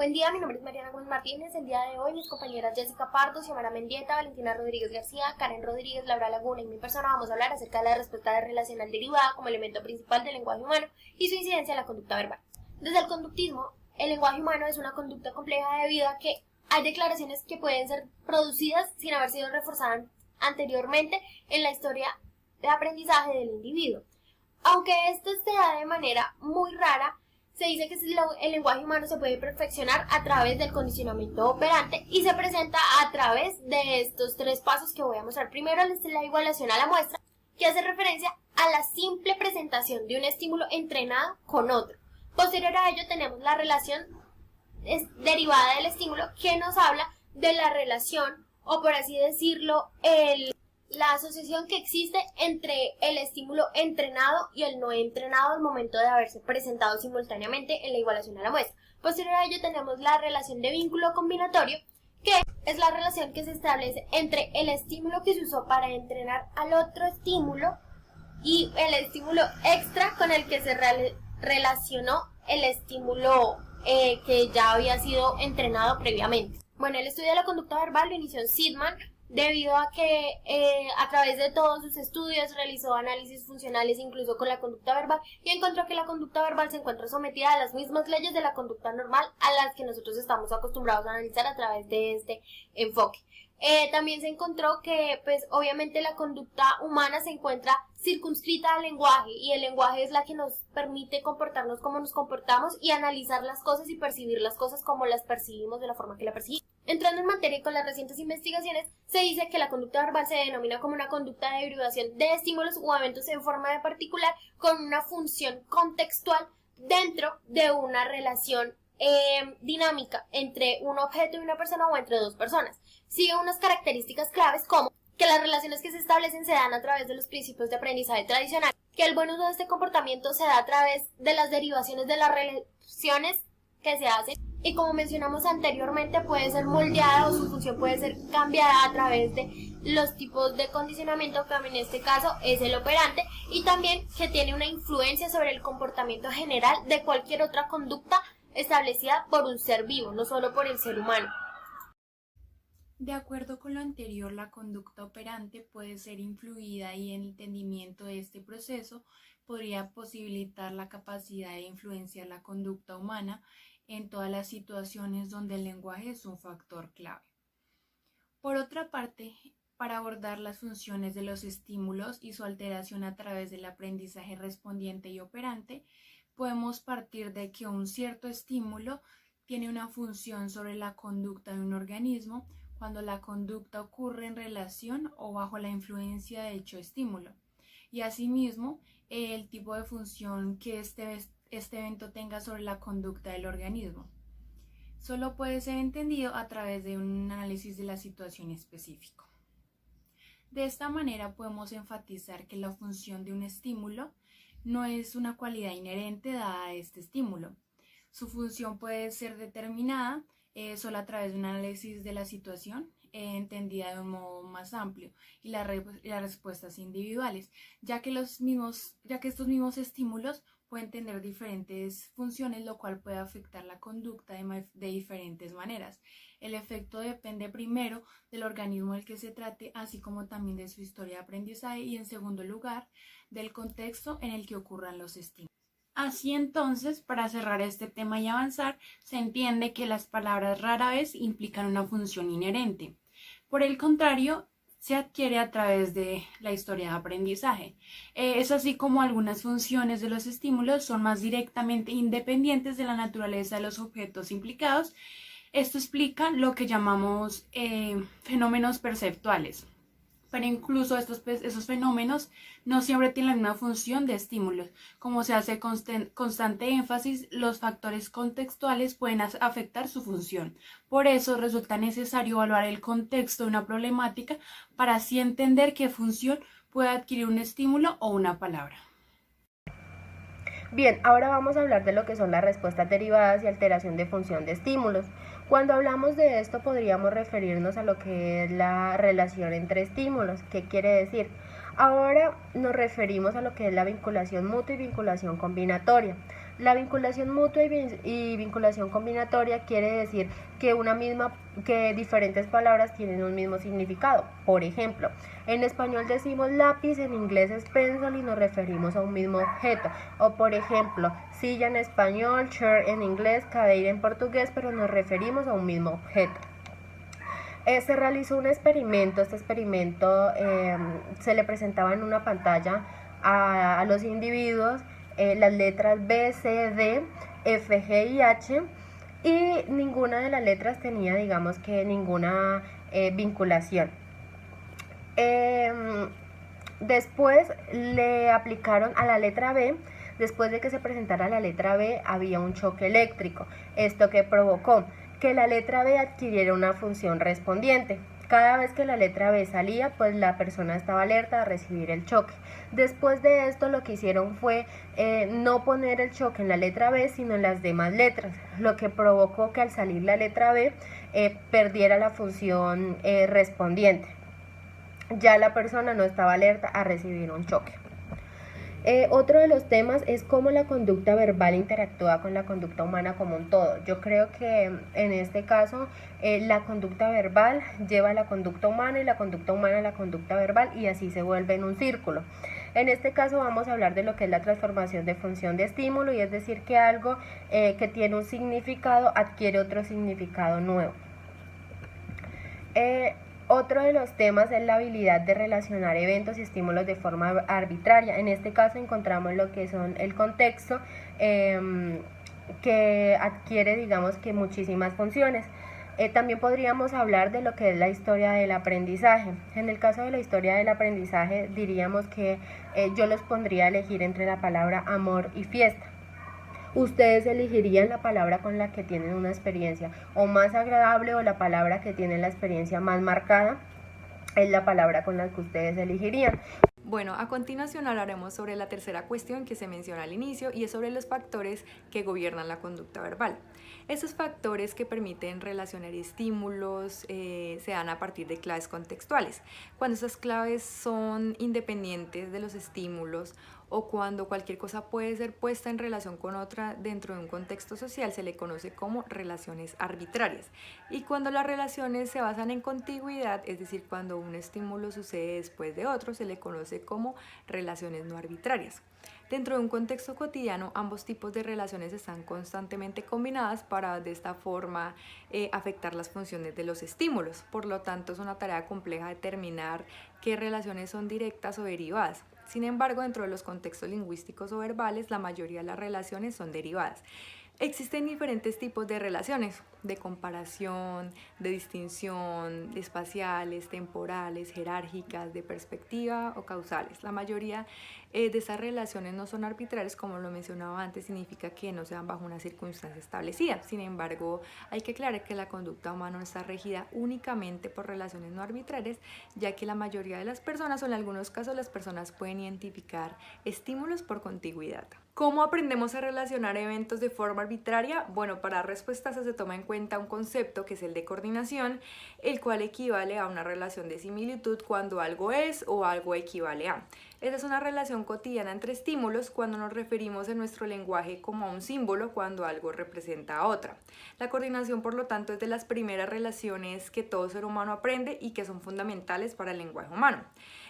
Buen día, mi nombre es Mariana Gómez Martínez. El día de hoy mis compañeras Jessica Pardo, Xiomara Mendieta, Valentina Rodríguez García, Karen Rodríguez, Laura Laguna y mi persona vamos a hablar acerca de la respuesta relacional derivada como elemento principal del lenguaje humano y su incidencia en la conducta verbal. Desde el conductismo, el lenguaje humano es una conducta compleja debido a que hay declaraciones que pueden ser producidas sin haber sido reforzadas anteriormente en la historia de aprendizaje del individuo. Aunque esto se da de manera muy rara, se dice que el lenguaje humano se puede perfeccionar a través del condicionamiento operante y se presenta a través de estos tres pasos que voy a mostrar. Primero es la igualación a la muestra, que hace referencia a la simple presentación de un estímulo entrenado con otro. Posterior a ello tenemos la relación derivada del estímulo, que nos habla de la relación, o por así decirlo, la asociación que existe entre el estímulo entrenado y el no entrenado al momento de haberse presentado simultáneamente en la igualación a la muestra. Posterior a ello tenemos la relación de vínculo combinatorio, que es la relación que se establece entre el estímulo que se usó para entrenar al otro estímulo y el estímulo extra con el que se relacionó el estímulo que ya había sido entrenado previamente. Bueno, el estudio de la conducta verbal lo inició Sidman, debido a que a través de todos sus estudios realizó análisis funcionales incluso con la conducta verbal y encontró que la conducta verbal se encuentra sometida a las mismas leyes de la conducta normal a las que nosotros estamos acostumbrados a analizar a través de este enfoque. También se encontró que pues obviamente la conducta humana se encuentra circunscrita al lenguaje y el lenguaje es la que nos permite comportarnos como nos comportamos y analizar las cosas y percibir las cosas como las percibimos de la forma que la percibimos. Entrando en materia y con las recientes investigaciones, se dice que la conducta verbal se denomina como una conducta de derivación de estímulos o eventos en forma de particular con una función contextual dentro de una relación dinámica entre un objeto y una persona o entre dos personas. Sigue unas características claves como que las relaciones que se establecen se dan a través de los principios de aprendizaje tradicional, que el buen uso de este comportamiento se da a través de las derivaciones de las relaciones que se hacen y, como mencionamos anteriormente, puede ser moldeada o su función puede ser cambiada a través de los tipos de condicionamiento, que en este caso es el operante, y también que tiene una influencia sobre el comportamiento general de cualquier otra conducta establecida por un ser vivo, no solo por el ser humano. De acuerdo con lo anterior, la conducta operante puede ser influida y el entendimiento de este proceso podría posibilitar la capacidad de influenciar la conducta humana en todas las situaciones donde el lenguaje es un factor clave. Por otra parte, para abordar las funciones de los estímulos y su alteración a través del aprendizaje respondiente y operante, podemos partir de que un cierto estímulo tiene una función sobre la conducta de un organismo cuando la conducta ocurre en relación o bajo la influencia de dicho estímulo, y asimismo el tipo de función que este evento tenga sobre la conducta del organismo. Solo puede ser entendido a través de un análisis de la situación específica. De esta manera podemos enfatizar que la función de un estímulo no es una cualidad inherente dada a este estímulo. Su función puede ser determinada solo a través de un análisis de la situación entendida de un modo más amplio y las respuestas individuales, ya que estos mismos estímulos pueden tener diferentes funciones, lo cual puede afectar la conducta de diferentes maneras. El efecto depende primero del organismo del que se trate, así como también de su historia de aprendizaje y, en segundo lugar, del contexto en el que ocurran los estímulos. Así entonces, para cerrar este tema y avanzar, se entiende que las palabras rara vez implican una función inherente. Por el contrario, se adquiere a través de la historia de aprendizaje. Es así como algunas funciones de los estímulos son más directamente independientes de la naturaleza de los objetos implicados. Esto explica lo que llamamos fenómenos perceptuales. Pero incluso esos fenómenos no siempre tienen la misma función de estímulos. Como se hace constante énfasis, los factores contextuales pueden afectar su función. Por eso resulta necesario evaluar el contexto de una problemática para así entender qué función puede adquirir un estímulo o una palabra. Bien, ahora vamos a hablar de lo que son las respuestas derivadas y alteración de función de estímulos. Cuando hablamos de esto podríamos referirnos a lo que es la relación entre estímulos. ¿Qué quiere decir? Ahora nos referimos a lo que es la vinculación mutua y vinculación combinatoria. La vinculación mutua y vinculación combinatoria quiere decir que diferentes palabras tienen un mismo significado. Por ejemplo, en español decimos lápiz, en inglés es pencil y nos referimos a un mismo objeto. O por ejemplo, silla en español, chair en inglés, cadeira en portugués, pero nos referimos a un mismo objeto. Se realizó un experimento, se le presentaba en una pantalla a los individuos las letras B, C, D, F, G y H, y ninguna de las letras tenía, digamos que ninguna vinculación. Después le aplicaron a la letra B. Después de que se presentara la letra B, había un choque eléctrico. Esto que provocó que la letra B adquiriera una función respondiente. Cada vez que la letra B salía, pues la persona estaba alerta a recibir el choque. Después de esto, lo que hicieron fue no poner el choque en la letra B, sino en las demás letras, lo que provocó que al salir la letra B perdiera la función respondiente. Ya la persona no estaba alerta a recibir un choque. Otro de los temas es cómo la conducta verbal interactúa con la conducta humana como un todo. Yo creo que en este caso la conducta verbal lleva a la conducta humana y la conducta humana a la conducta verbal, y así se vuelve en un círculo. En este caso vamos a hablar de lo que es la transformación de función de estímulo, y es decir que algo que tiene un significado adquiere otro significado nuevo. Otro de los temas es la habilidad de relacionar eventos y estímulos de forma arbitraria. En este caso encontramos lo que son el contexto, que adquiere, digamos que muchísimas funciones. También podríamos hablar de lo que es la historia del aprendizaje. En el caso de la historia del aprendizaje diríamos que yo los pondría a elegir entre la palabra amor y fiesta. Ustedes elegirían la palabra con la que tienen una experiencia o más agradable, o la palabra que tienen la experiencia más marcada es la palabra con la que ustedes elegirían. Bueno, a continuación hablaremos sobre la tercera cuestión que se menciona al inicio, y es sobre los factores que gobiernan la conducta verbal. Esos factores que permiten relacionar estímulos se dan a partir de claves contextuales. Cuando esas claves son independientes de los estímulos, o cuando cualquier cosa puede ser puesta en relación con otra dentro de un contexto social, se le conoce como relaciones arbitrarias. Y cuando las relaciones se basan en contigüidad, es decir, cuando un estímulo sucede después de otro, se le conoce como relaciones no arbitrarias. Dentro de un contexto cotidiano, ambos tipos de relaciones están constantemente combinadas para de esta forma afectar las funciones de los estímulos. Por lo tanto, es una tarea compleja determinar qué relaciones son directas o derivadas. Sin embargo, dentro de los contextos lingüísticos o verbales, la mayoría de las relaciones son derivadas. Existen diferentes tipos de relaciones, de comparación, de distinción, de espaciales, temporales, jerárquicas, de perspectiva o causales. La mayoría de esas relaciones no son arbitrarias, como lo mencionaba antes, significa que no se dan bajo una circunstancia establecida. Sin embargo, hay que aclarar que la conducta humana no está regida únicamente por relaciones no arbitrarias, ya que la mayoría de las personas, o en algunos casos las personas, pueden identificar estímulos por contigüidad. ¿Cómo aprendemos a relacionar eventos de forma arbitraria? Bueno, para respuestas se toma en cuenta un concepto que es el de coordinación, el cual equivale a una relación de similitud cuando algo es o algo equivale a. Esa es una relación cotidiana entre estímulos cuando nos referimos en nuestro lenguaje como a un símbolo cuando algo representa a otra. La coordinación, por lo tanto, es de las primeras relaciones que todo ser humano aprende y que son fundamentales para el lenguaje humano.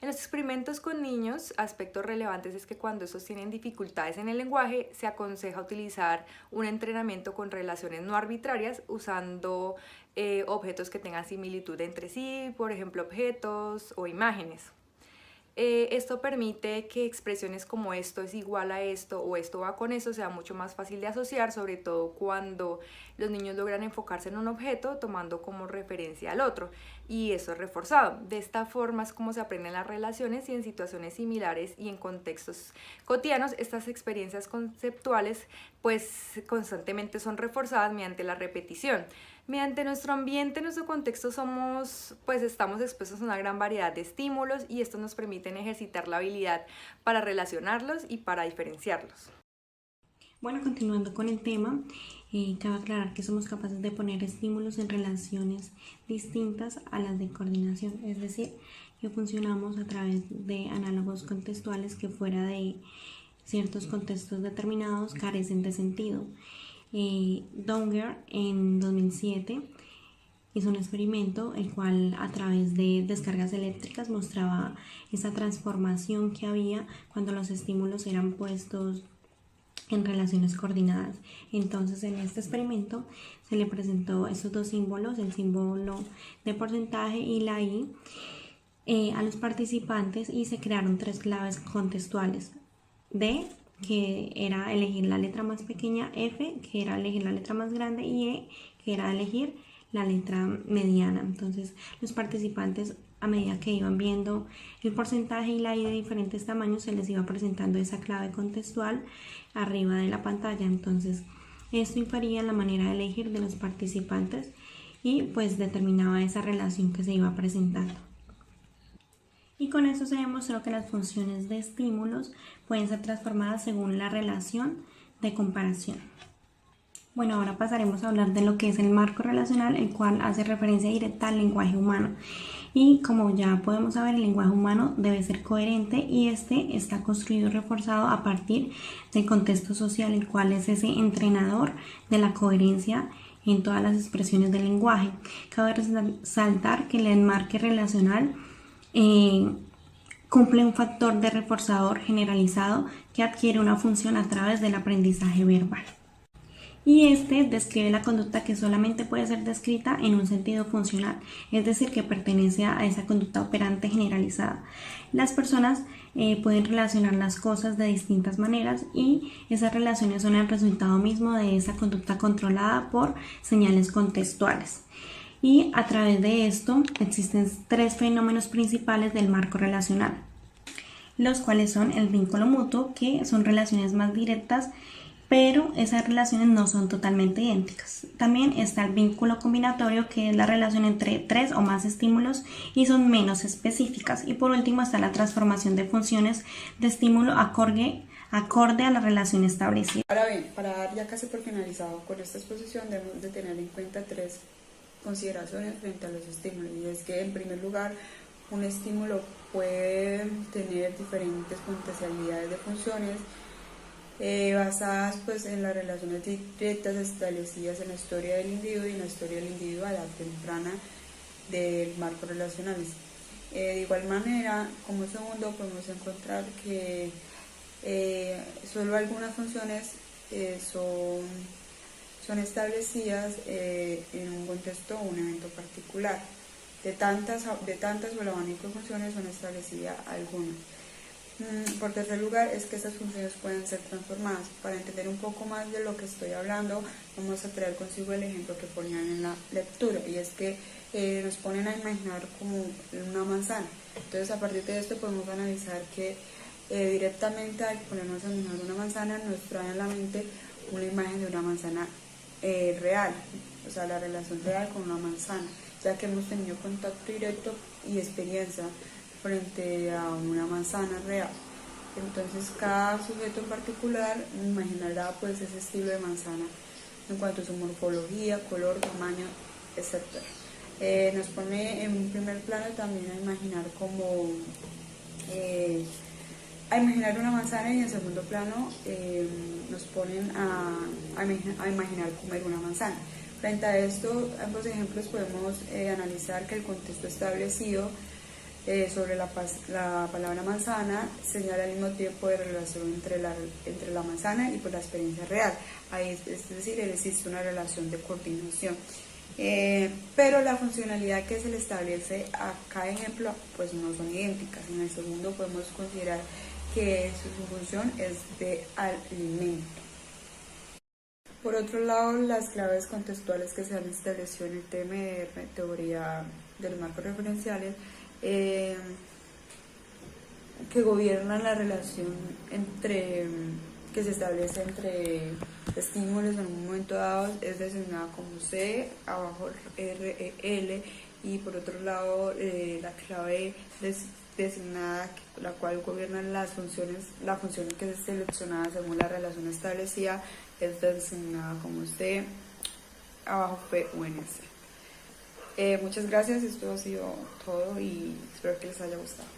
En los experimentos con niños, aspectos relevantes es que cuando estos tienen dificultades en el lenguaje, se aconseja utilizar un entrenamiento con relaciones no arbitrarias usando objetos que tengan similitud entre sí, por ejemplo, objetos o imágenes. Esto permite que expresiones como esto es igual a esto o esto va con eso sea mucho más fácil de asociar, sobre todo cuando los niños logran enfocarse en un objeto tomando como referencia al otro, y eso es reforzado. De esta forma es como se aprenden las relaciones, y en situaciones similares y en contextos cotidianos estas experiencias conceptuales pues constantemente son reforzadas mediante la repetición. Mediante nuestro ambiente, nuestro contexto estamos expuestos a una gran variedad de estímulos, y estos nos permiten ejercitar la habilidad para relacionarlos y para diferenciarlos. Bueno, continuando con el tema, cabe aclarar que somos capaces de poner estímulos en relaciones distintas a las de coordinación, es decir, que funcionamos a través de análogos contextuales que fuera de ciertos contextos determinados carecen de sentido. Dönger en 2007 hizo un experimento el cual a través de descargas eléctricas mostraba esa transformación que había cuando los estímulos eran puestos en relaciones coordinadas. Entonces en este experimento se le presentó estos dos símbolos, el símbolo de porcentaje y la I, a los participantes, y se crearon 3 claves contextuales: D, que era elegir la letra más pequeña; F, que era elegir la letra más grande; y E, que era elegir la letra mediana. Entonces los participantes, a medida que iban viendo el porcentaje y la I de diferentes tamaños, se les iba presentando esa clave contextual arriba de la pantalla. Entonces esto infería la manera de elegir de los participantes y pues determinaba esa relación que se iba presentando. Y con esto se demostró que las funciones de estímulos pueden ser transformadas según la relación de comparación. Bueno, ahora pasaremos a hablar de lo que es el marco relacional, el cual hace referencia directa al lenguaje humano. Y como ya podemos saber, el lenguaje humano debe ser coherente y este está construido y reforzado a partir del contexto social, el cual es ese entrenador de la coherencia en todas las expresiones del lenguaje. Cabe resaltar que el enmarque relacional cumple un factor de reforzador generalizado que adquiere una función a través del aprendizaje verbal. Y este describe la conducta que solamente puede ser descrita en un sentido funcional, es decir, que pertenece a esa conducta operante generalizada. Las personas pueden relacionar las cosas de distintas maneras y esas relaciones son el resultado mismo de esa conducta controlada por señales contextuales. Y a través de esto existen 3 fenómenos principales del marco relacional, los cuales son el vínculo mutuo, que son relaciones más directas, pero esas relaciones no son totalmente idénticas. También está el vínculo combinatorio, que es la relación entre 3 o más estímulos y son menos específicas. Y por último está la transformación de funciones de estímulo acorde a la relación establecida. Ahora bien, para dar ya casi por finalizado con esta exposición, debemos de tener en cuenta 3 consideraciones frente a los estímulos, y es que en primer lugar un estímulo puede tener diferentes potencialidades de funciones basadas pues en las relaciones directas establecidas en la historia del individuo y en la historia del individuo a la temprana del marco relacional. De igual manera, como segundo, podemos encontrar que solo algunas funciones son establecidas en un contexto o un evento particular. De tantas o el abanico de funciones son establecidas algunas. Por tercer lugar, es que estas funciones pueden ser transformadas. Para entender un poco más de lo que estoy hablando, vamos a traer consigo el ejemplo que ponían en la lectura, y es que nos ponen a imaginar como una manzana. Entonces, a partir de esto podemos analizar que directamente al ponernos a imaginar una manzana nos trae a la mente una imagen de una manzana real, o sea, la relación real con una manzana, ya que hemos tenido contacto directo y experiencia frente a una manzana real. Entonces cada sujeto en particular imaginará pues ese estilo de manzana en cuanto a su morfología, color, tamaño, etc. Nos pone en un primer plano también a imaginar como a imaginar una manzana, y en segundo plano nos ponen a imaginar comer una manzana. Frente a esto, ambos ejemplos podemos analizar que el contexto establecido sobre la palabra manzana señala al mismo tiempo de relación entre la manzana y pues la experiencia real. Ahí, es decir, existe una relación de coordinación. Pero la funcionalidad que se le establece a cada ejemplo pues no son idénticas. En el segundo podemos considerar que su función es de alimento. Por otro lado, las claves contextuales que se han establecido en el tema de teoría de los marcos referenciales que gobiernan la relación que se establece entre estímulos en un momento dado es designada como C, abajo REL, y por otro lado la clave designada, la cual gobierna la función que es seleccionada según la relación establecida, es designada como C, abajo PUNC. Muchas gracias, esto ha sido todo y espero que les haya gustado.